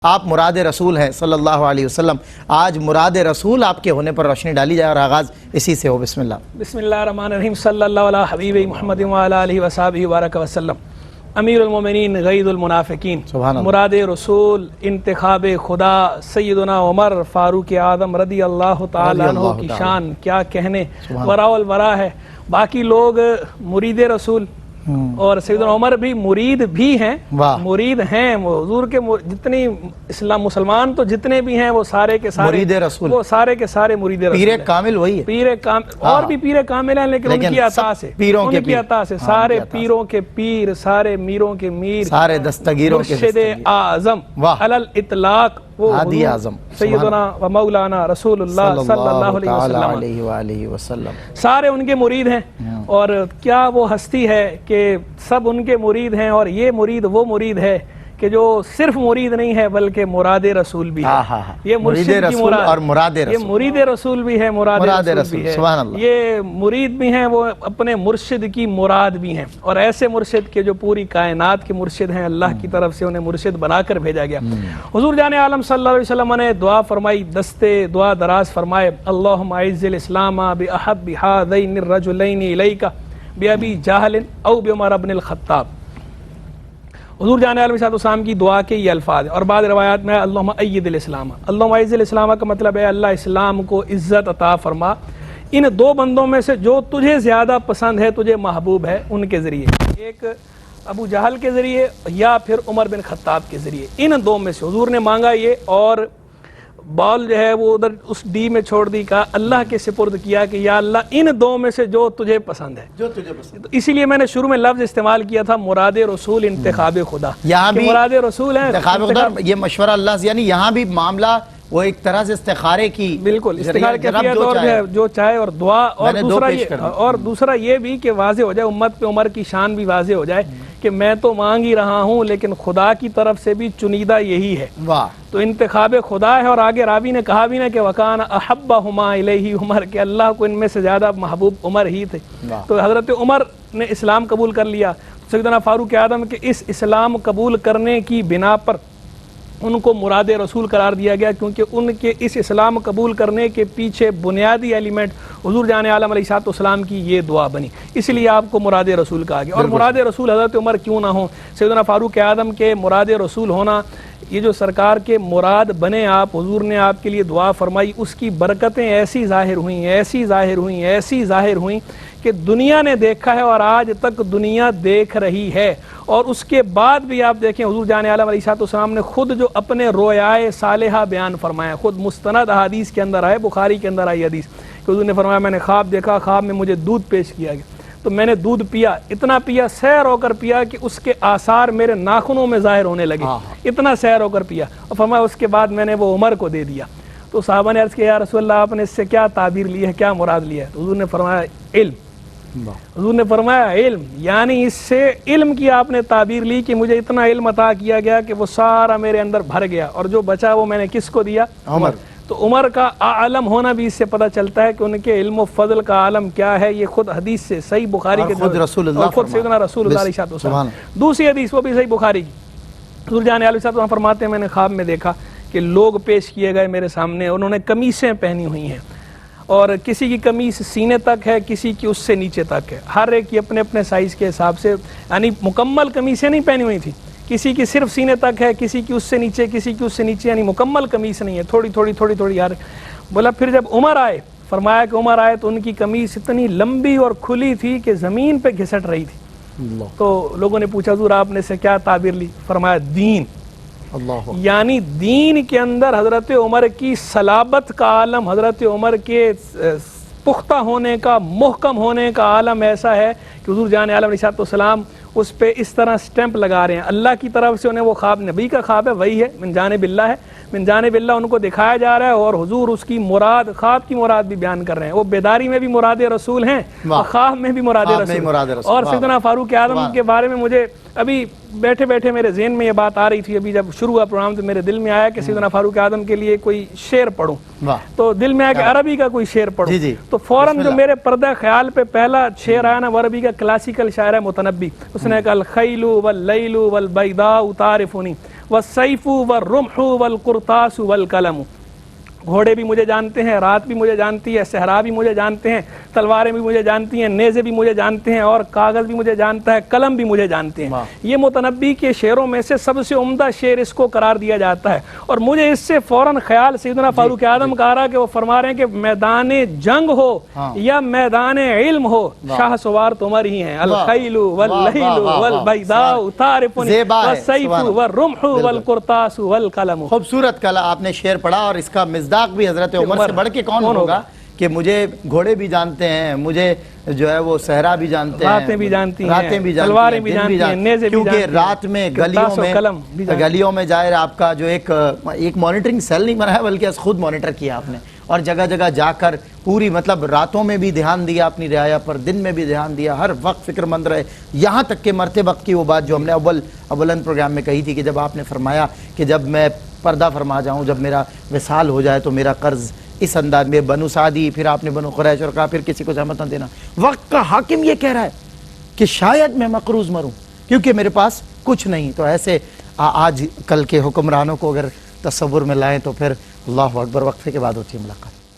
آپ مراد رسول ہیں صلی اللہ علیہ وسلم۔ آج مراد رسول آپ کے ہونے پر روشنی ڈالی جائے اور آغاز اسی سے ہو۔ بسم اللہ۔ بسم اللہ الرحمن الرحیم۔ صلی اللہ علیہ حبیب محمد وعلی آلہ وصحبہ وبارک وسلم۔ امیر المومنین غید المنافقین، مراد رسول انتخاب خدا سیدنا عمر فاروق اعظم رضی اللہ تعالیٰ عنہ کی شان کیا کہنے، ورا الورا ہے۔ باقی لوگ مرید رسول اور سیدنا عمر بھی مرید بھی ہیں، مرید ہیں وہ حضور کے جتنی اسلام مسلمان تو جتنے بھی ہیں وہ سارے کے سارے مرید رسول، وہ سارے کے سارے مرید رسول۔ پیر کامل وہی ہے، پیر کامل اور بھی پیر کامل ہیں، لیکن ان کی عطا سے، ان کی عطا سے سارے پیروں کے پیر، سارے میروں کے میر، سارے دستگیروں کے مرشد اعظم علی الاطلاق وہ ہادی اعظم سیدنا و مولانا رسول اللہ صلی اللہ علیہ وسلم، سارے ان کے مرید ہیں۔ اور کیا وہ ہستی ہے کہ سب ان کے مرید ہیں، اور یہ مرید وہ مرید ہے کہ جو صرف مرید نہیں ہے بلکہ مراد رسول بھی ہے۔ یہ مرشد کی مراد اور مراد یہ مرید رسول بھی ہے، مراد رسول بھی ہے۔ یہ مرید بھی ہیں، وہ اپنے مرشد کی مراد بھی ہیں، اور ایسے مرشد کے جو پوری کائنات کے مرشد ہیں، اللہ کی طرف سے انہیں مرشد بنا کر بھیجا گیا۔ حضور جان عالم صلی اللہ علیہ وسلم نے دعا فرمائی، دستے دعا دراز فرمائے، اللہم اعز الاسلام باحب ہذین الرجلین الیک بابی جہل او بعمر بن الخطاب۔ حضور جان علیہ السلام کی دعا کے یہ الفاظ ہیں، اور بعض روایات میں اللہم اید الاسلام، اللہم اعز الاسلام کا مطلب ہے اللہ اسلام کو عزت عطا فرما ان دو بندوں میں سے جو تجھے زیادہ پسند ہے، تجھے محبوب ہے، ان کے ذریعے، ایک ابو جہل کے ذریعے یا پھر عمر بن خطاب کے ذریعے، ان دو میں سے حضور نے مانگا یہ، اور بال جو ہے وہ ادھر اس ڈی میں چھوڑ دی، کہا اللہ کے سپرد کیا کہ یا اللہ ان دو میں سے جو تجھے پسند ہے، جو تجھے پسند۔ اسی لیے میں نے شروع میں لفظ استعمال کیا تھا مراد رسول انتخاب خدا، یہاں بھی مراد رسول ہے انتخاب خدا، یہ مشورہ اللہ سے، یعنی یہاں بھی معاملہ وہ ایک طرح سے استخارے کی، بالکل استخارے کیفیت، اور جو چاہے اور دعا، اور دوسرا یہ بھی کہ واضح ہو جائے امت پہ عمر کی شان بھی واضح ہو جائے کہ میں تو مانگ ہی رہا ہوں لیکن خدا کی طرف سے بھی چنیدہ یہی ہے۔ تو انتخاب خدا ہے، اور آگے راوی نے کہا بھی نا کہ وکان احبہما الیہ عمر، کہ اللہ کو ان میں سے زیادہ محبوب عمر ہی تھے۔ تو حضرت عمر نے اسلام قبول کر لیا، سیدنا فاروق اعظم کے اس اسلام قبول کرنے کی بنا پر ان کو مراد رسول قرار دیا گیا، کیونکہ ان کے اس اسلام قبول کرنے کے پیچھے بنیادی ایلیمنٹ حضور جان عالم علیہ السلام کی یہ دعا بنی، اس لیے آپ کو مراد رسول کہا گیا۔ اور مراد رسول حضرت عمر کیوں نہ ہوں، سیدنا فاروق اعظم کے مراد رسول ہونا، یہ جو سرکار کے مراد بنے آپ، حضور نے آپ کے لیے دعا فرمائی، اس کی برکتیں ایسی ظاہر ہوئیں، ایسی ظاہر ہوئیں، ایسی ظاہر ہوئیں کہ دنیا نے دیکھا ہے اور آج تک دنیا دیکھ رہی ہے۔ اور اس کے بعد بھی آپ دیکھیں حضور جان عالم علیہ السلام نے خود جو اپنے رویائے صالحہ بیان فرمایا، خود مستند احادیث کے اندر آئے، بخاری کے اندر آئی حدیث کہ حضور نے فرمایا میں نے خواب دیکھا، خواب میں مجھے دودھ پیش کیا گیا تو میں نے دودھ پیا، اتنا پیا، سیر ہو کر پیا کہ اس کے آثار میرے ناخنوں میں ظاہر ہونے لگے، اتنا سیر ہو کر پیا، اور فرمایا اس کے بعد میں نے وہ عمر کو دے دیا۔ تو صحابہ نے عرض کیا یا رسول اللہ آپ نے اس سے کیا تعبیر لی ہے، کیا مراد لیا ہے؟ تو حضور نے فرمایا علم، حضور نے فرمایا علم، یعنی اس سے علم کی آپ نے تعبیر لی کہ مجھے اتنا علم عطا کیا گیا کہ وہ سارا میرے اندر بھر گیا، اور جو بچا وہ میں نے کس کو دیا؟ عمر۔ تو عمر کا عالم ہونا بھی اس سے پتہ چلتا ہے کہ ان کے علم و فضل کا عالم کیا ہے، یہ خود حدیث سے صحیح بخاری کے خود رسول اللہ، خود سیدنا رسول اللہ علیہ السلام، دوسری حدیث وہ بھی صحیح بخاری کی، حضور جان علیہ السلام فرماتے ہیں میں نے خواب میں دیکھا کہ لوگ پیش کیے گئے میرے سامنے، انہوں نے قمیصیں پہنی ہوئی ہیں، اور کسی کی قمیص سینے تک ہے، کسی کی اس سے نیچے تک ہے، ہر ایک کی اپنے اپنے سائز کے حساب سے، یعنی مکمل قمیصیں نہیں پہنی ہوئی تھی، کسی کی صرف سینے تک ہے، کسی کی اس سے نیچے، کسی کی اس سے نیچے، یعنی مکمل قمیص نہیں ہے، تھوڑی تھوڑی تھوڑی تھوڑی یار۔ بولا پھر جب عمر آئے، فرمایا کہ عمر آئے تو ان کی قمیص اتنی لمبی اور کھلی تھی کہ زمین پہ گھسٹ رہی تھی۔ تو لوگوں نے پوچھا حضور آپ نے سے کیا تعبیر لی؟ فرمایا دین، یعنی دین کے اندر حضرت عمر کی صلابت کا عالم، حضرت عمر کے پختہ ہونے کا، محکم ہونے کا عالم ایسا ہے کہ حضور جان عالم علیہ السلام اس پہ اس طرح سٹیمپ لگا رہے ہیں، اللہ کی طرف سے انہیں وہ خواب، نبی کا خواب ہے، وہی ہے، من جانب اللہ ہے، من جانب اللہ ان کو دکھایا جا رہا ہے، اور حضور اس کی مراد، خواب کی مراد بھی بیان کر رہے ہیں، وہ بیداری میں بھی مراد رسول ہیں، خواب میں بھی مراد رسول۔ اور سیدنا فاروق اعظم کے بارے میں مجھے ابھی بیٹھے بیٹھے میرے ذہن میں یہ بات آ رہی تھی، ابھی جب شروع ہوا پروگرام تو میرے دل میں آیا کہ سیدنا فاروق اعظم کے لیے کوئی شعر پڑھوں، تو دل میں آیا کہ عربی کا کوئی شعر پڑھوں، تو فوراً جو میرے پردہ خیال پہ پہلا شعر آیا نا وہ عربی کا کلاسیکل شاعر ہے متنبی، اس نے کہا الخیل واللیل والبیضاء تعرفنی والسیف والرمح والقرطاس والقلم. گھوڑے بھی مجھے جانتے ہیں، رات بھی مجھے جانتی ہے، صحرا بھی مجھے جانتے ہیں، تلواریں بھی مجھے جانتی ہیں، نیزے بھی مجھے جانتے ہیں، اور کاغذ بھی مجھے جانتا ہے، قلم بھی مجھے جانتے ہیں. یہ متنبی کے شعروں میں سے سب سے عمدہ شعر اس کو قرار دیا جاتا ہے. اور مجھے اس سے فوراً خیال سیدنا فاروق اعظم کا آ رہا کہ وہ فرما رہے ہیں کہ میدان جنگ ہو یا میدان علم ہو، شاہ سوار تمہار ہی ہیں. الخیل واللیل والبیضاء طارف والسیف والرمح والقرطاس والقلم. خوبصورت کلا آپ نے شعر پڑھا، اور اس کا مصداق بھی حضرت عمر سے بڑھ کے کون ہوگا کہ مجھے گھوڑے بھی جانتے ہیں، مجھے جو ہے وہ صحرا بھی جانتے ہیں، راتیں بھی جانتی ہیں، راتیں بھی تلواریں بھی جانتی ہیں، نیزے بھی جانتی ہیں، کیونکہ رات میں گلیوں میں ظاہر آپ کا جو ایک مانیٹرنگ سیل نہیں بنا ہے بلکہ خود مانیٹر کیا آپ نے، اور جگہ جگہ جا کر پوری مطلب راتوں میں بھی دھیان دیا اپنی رعایا پر، دن میں بھی دھیان دیا، ہر وقت فکر مند رہے. یہاں تک کہ مرتے وقت کی وہ بات جو ہم نے اولن پروگرام میں کہی تھی کہ جب آپ نے فرمایا کہ جب میں پردہ فرما جاؤں، جب میرا وصال ہو جائے تو میرا قرض اس انداز میں بنو سعدی، پھر آپ نے بنو قریش اور کہا پھر کسی کو زحمت نہ دینا. وقت کا حاکم یہ کہہ رہا ہے کہ شاید میں مقروض مروں کیونکہ میرے پاس کچھ نہیں. تو ایسے آج کل کے حکمرانوں کو اگر تصور میں لائیں تو پھر اللہ اکبر. وقفے کے بعد ہوتی ہے ملاقات.